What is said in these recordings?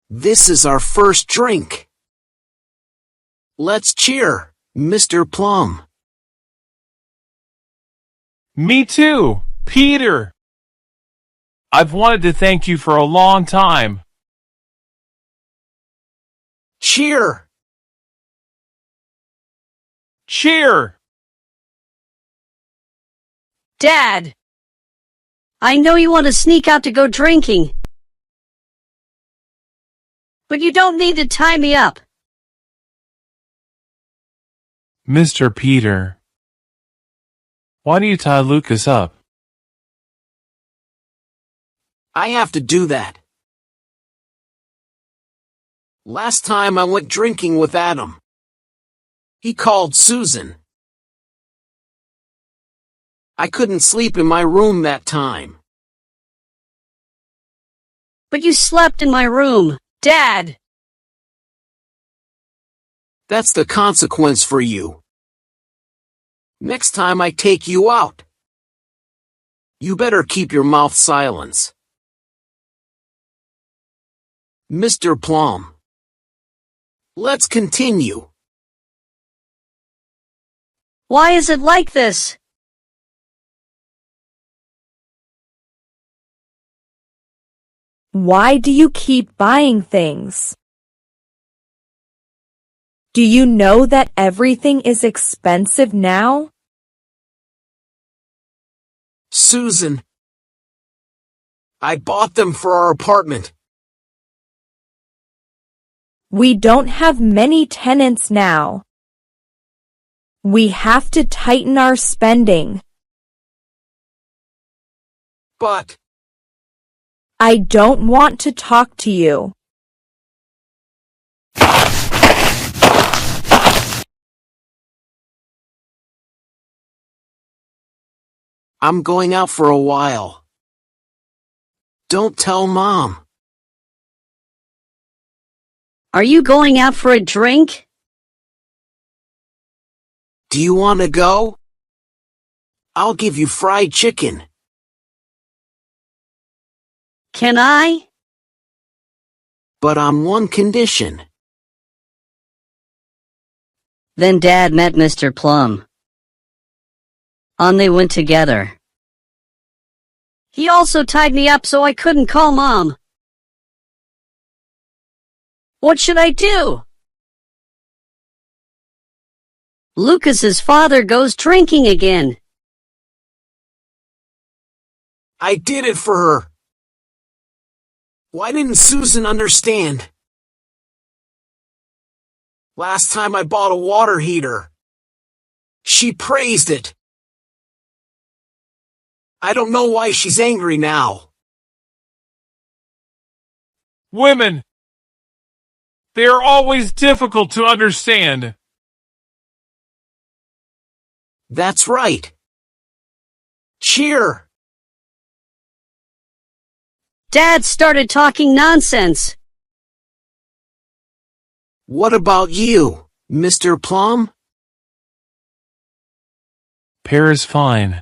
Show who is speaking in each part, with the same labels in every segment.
Speaker 1: This is our first drink. Let's cheer, Mr. Plum.
Speaker 2: Me too, Peter. I've wanted to thank you for a long time.
Speaker 1: Cheer!
Speaker 2: Cheer!
Speaker 3: Dad! I know you want to sneak out to go drinking. But you don't need to tie me up.
Speaker 2: Mr. Peter, why do you tie Lucas up?
Speaker 1: I have to do that. Last time I went drinking with Adam. He called Susan. I couldn't sleep in my room that time.
Speaker 3: But you slept in my room, Dad.
Speaker 1: That's the consequence for you. Next time I take you out, you better keep your mouth silent. Mr. Plum. Let's continue.
Speaker 3: Why is it like this?
Speaker 4: Why do you keep buying things? Do you know that everything is expensive now?
Speaker 1: Susan. I bought them for our apartment.
Speaker 4: We don't have many tenants now. We have to tighten our spending.
Speaker 1: But
Speaker 4: I don't want to talk to you.
Speaker 1: I'm going out for a while. Don't tell Mom.
Speaker 3: Are you going out for a drink?
Speaker 1: Do you want to go? I'll give you fried chicken.
Speaker 3: Can I?
Speaker 1: But on one condition.
Speaker 3: Then Dad met Mr. Plum. On they went together. He also tied me up so I couldn't call Mom. What should I do? Lucas's father goes drinking again.
Speaker 1: I did it for her. Why didn't Susan understand? Last time I bought a water heater. She praised it. I don't know why she's angry now.
Speaker 2: Women! They are always difficult to understand.
Speaker 1: That's right. Cheer!
Speaker 3: Dad started talking nonsense.
Speaker 1: What about you, Mr. Plum?
Speaker 2: Pear is fine.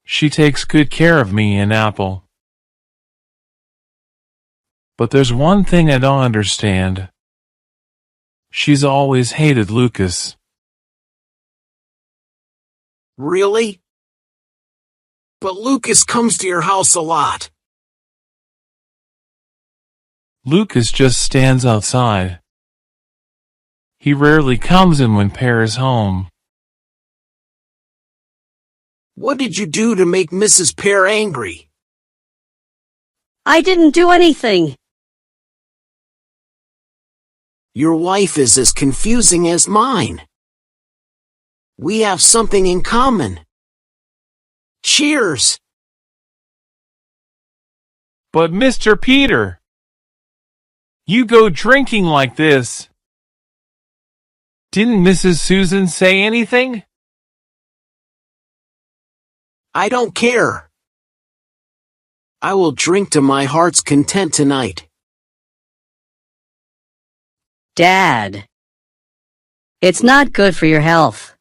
Speaker 2: She takes good care of me and Apple. But there's one thing I don't understand. She's always hated Lucas.
Speaker 1: Really? But Lucas comes to your house a lot.
Speaker 2: Lucas just stands outside. He rarely comes in when Pear is home.
Speaker 1: What did you do to make Mrs. Pear angry?
Speaker 3: I didn't do anything.
Speaker 1: Your wife is as confusing as mine. We have something in common. Cheers!
Speaker 2: But Mr. Peter, you go drinking like this. Didn't Mrs. Susan say anything?
Speaker 1: I don't care. I will drink to my heart's content tonight.
Speaker 3: Dad, it's not good for your health.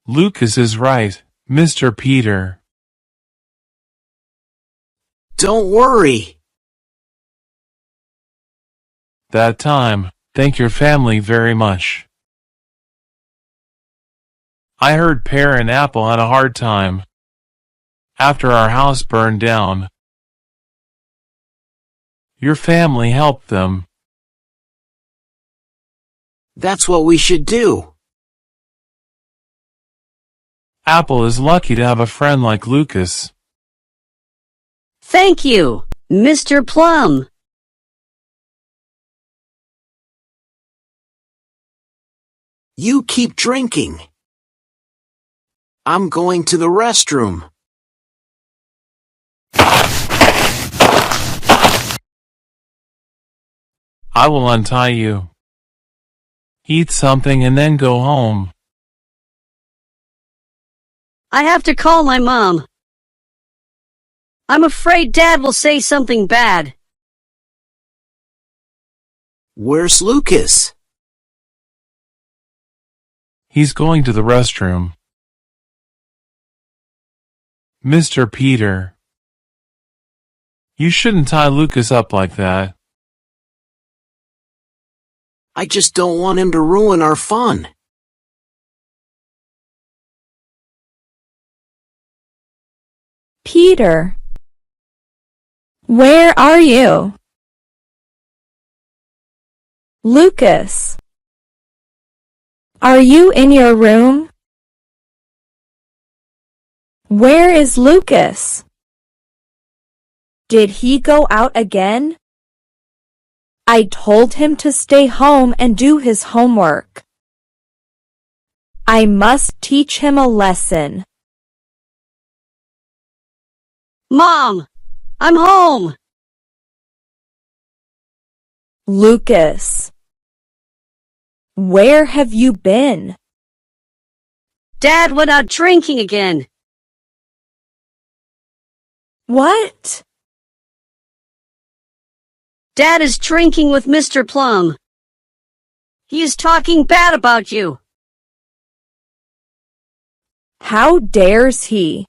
Speaker 2: Lucas is right, Mr. Peter.
Speaker 1: Don't worry.
Speaker 2: that time. Thank your family very much. I heard Pear and Apple had a hard time after our house burned down. Your family helped them.
Speaker 1: That's what we should do.
Speaker 2: Apple is lucky to have a friend like Lucas.
Speaker 3: Thank you, Mr. Plum.
Speaker 1: You keep drinking. I'm going to the restroom.
Speaker 2: I will untie you. Eat something and then go home.
Speaker 3: I have to call my mom. I'm afraid Dad will say something bad.
Speaker 1: Where's Lucas?
Speaker 2: He's going to the restroom. Mr. Peter. You shouldn't tie Lucas up like that.
Speaker 1: I just don't want him to ruin our fun.
Speaker 4: Peter, where are you? Lucas, are you in your room? Where is Lucas? Did he go out again? I told him to stay home and do his homework. I must teach him a lesson.
Speaker 3: Mom, I'm home.
Speaker 4: Lucas, where have you been?
Speaker 3: Dad went out drinking again.
Speaker 4: What?
Speaker 3: Dad is drinking with Mr. Plum. He is talking bad about you.
Speaker 4: How dares he?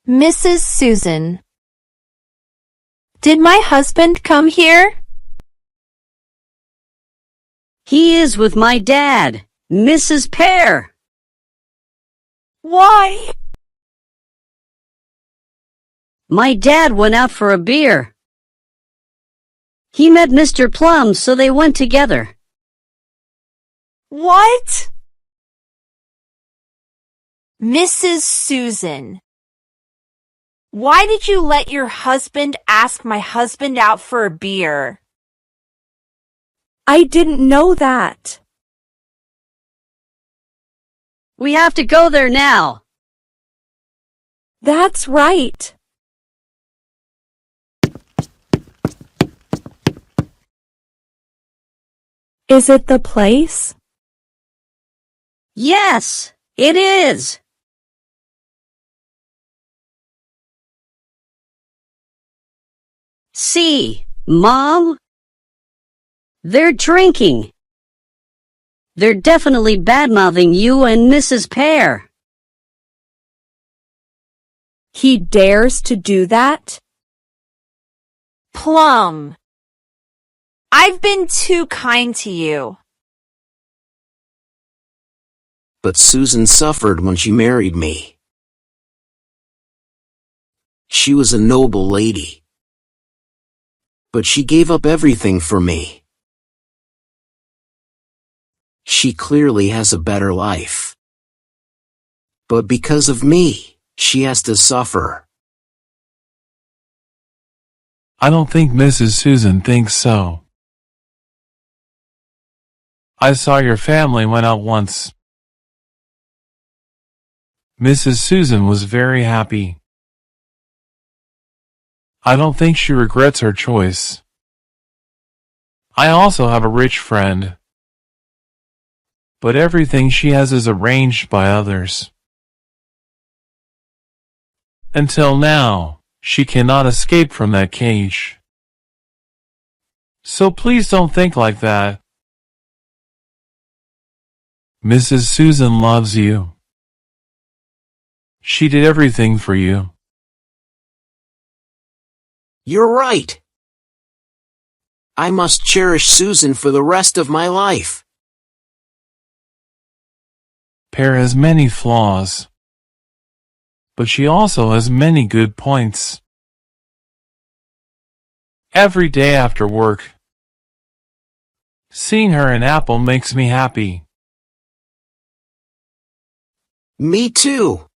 Speaker 5: Mrs. Susan. Did my husband come here?
Speaker 3: He is with my dad, Mrs. Pear.
Speaker 4: Why?
Speaker 3: My dad went out for a beer. He met Mr. Plum, so they went together.
Speaker 5: What? Mrs. Susan. Why did you let your husband ask my husband out for a beer?
Speaker 4: I didn't know that.
Speaker 3: We have to go there now.
Speaker 4: That's right. Is it the place?
Speaker 3: Yes, it is. See, Mom? They're drinking. They're definitely bad-mouthing you and Mrs. Pear.
Speaker 4: He dares to do that?
Speaker 5: Plum. I've been too kind to you.
Speaker 1: But Susan suffered when she married me. She was a noble lady. But she gave up everything for me. She clearly has a better life. But because of me, she has to suffer.
Speaker 2: I don't think Mrs. Susan thinks so. I saw your family went out once. Mrs. Susan was very happy. I don't think she regrets her choice. I also have a rich friend. But everything she has is arranged by others. Until now, she cannot escape from that cage. So please don't think like that. Mrs. Susan loves you. She did everything for you.
Speaker 1: You're right. I must cherish Susan for the rest of my life.
Speaker 2: Pear has many flaws, but she also has many good points. Every day after work, seeing her and Apple makes me happy.
Speaker 1: Me too.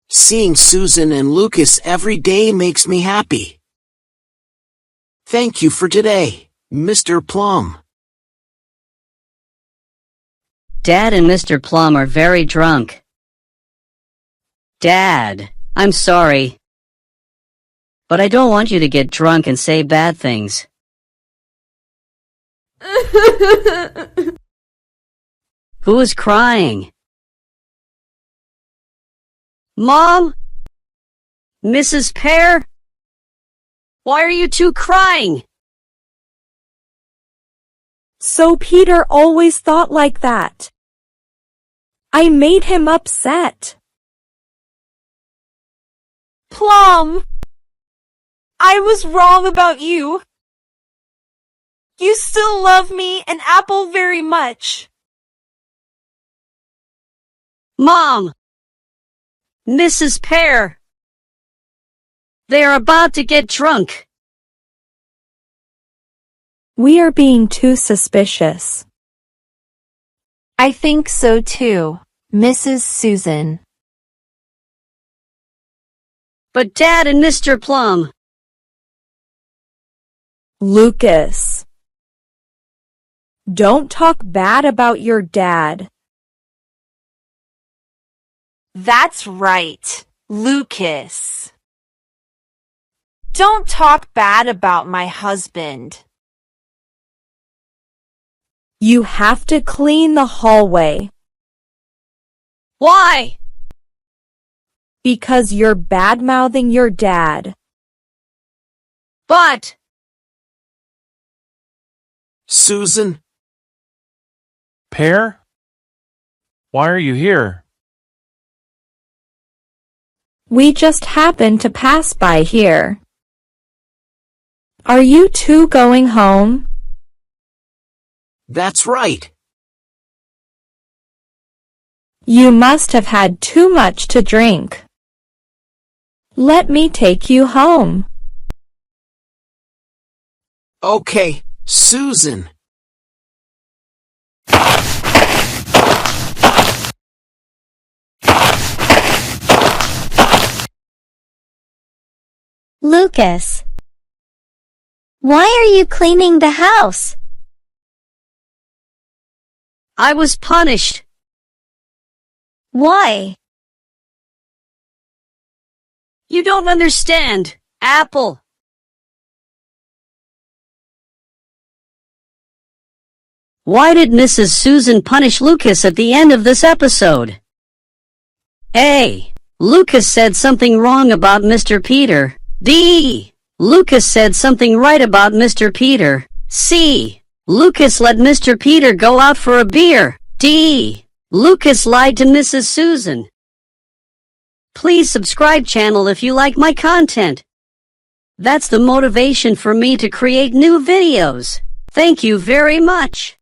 Speaker 1: Seeing Susan and Lucas every day makes me happy. Thank you for today, Mr. Plum.
Speaker 3: Dad and Mr. Plum are very drunk. Dad, I'm sorry. But I don't want you to get drunk and say bad things. Who is crying? Mom? Mrs. Pear? Why are you two crying?
Speaker 4: So Peter always thought like that. I made him upset.
Speaker 5: Plum, I was wrong about you. You still love me and Apple very much.
Speaker 3: Mom! Mrs. Pear! They are about to get drunk.
Speaker 4: We are being too suspicious.
Speaker 5: I think so too, Mrs. Susan.
Speaker 3: But Dad and Mr. Plum...
Speaker 4: Lucas, don't talk bad about your dad.
Speaker 5: That's right, Lucas. Don't talk bad about my husband.
Speaker 4: You have to clean the hallway.
Speaker 3: Why?
Speaker 4: Because you're bad-mouthing your dad.
Speaker 3: But...
Speaker 1: Susan?
Speaker 2: Pear? Why are you here?
Speaker 4: We just happened to pass by here. Are you two going home?
Speaker 1: That's right.
Speaker 4: You must have had too much to drink. Let me take you home.
Speaker 1: Okay, Susan.
Speaker 6: Lucas, why are you cleaning the house?
Speaker 3: I was punished.
Speaker 6: Why?
Speaker 3: You don't understand, Apple. Why did Mrs. Susan punish Lucas at the end of this episode? A. Lucas said something wrong about Mr. Peter. D. Lucas said something right about Mr. Peter. C. Lucas let Mr. Peter go out for a beer. D. Lucas lied to Mrs. Susan. Please subscribe channel if you like my content. That's the motivation for me to create new videos. Thank you very much.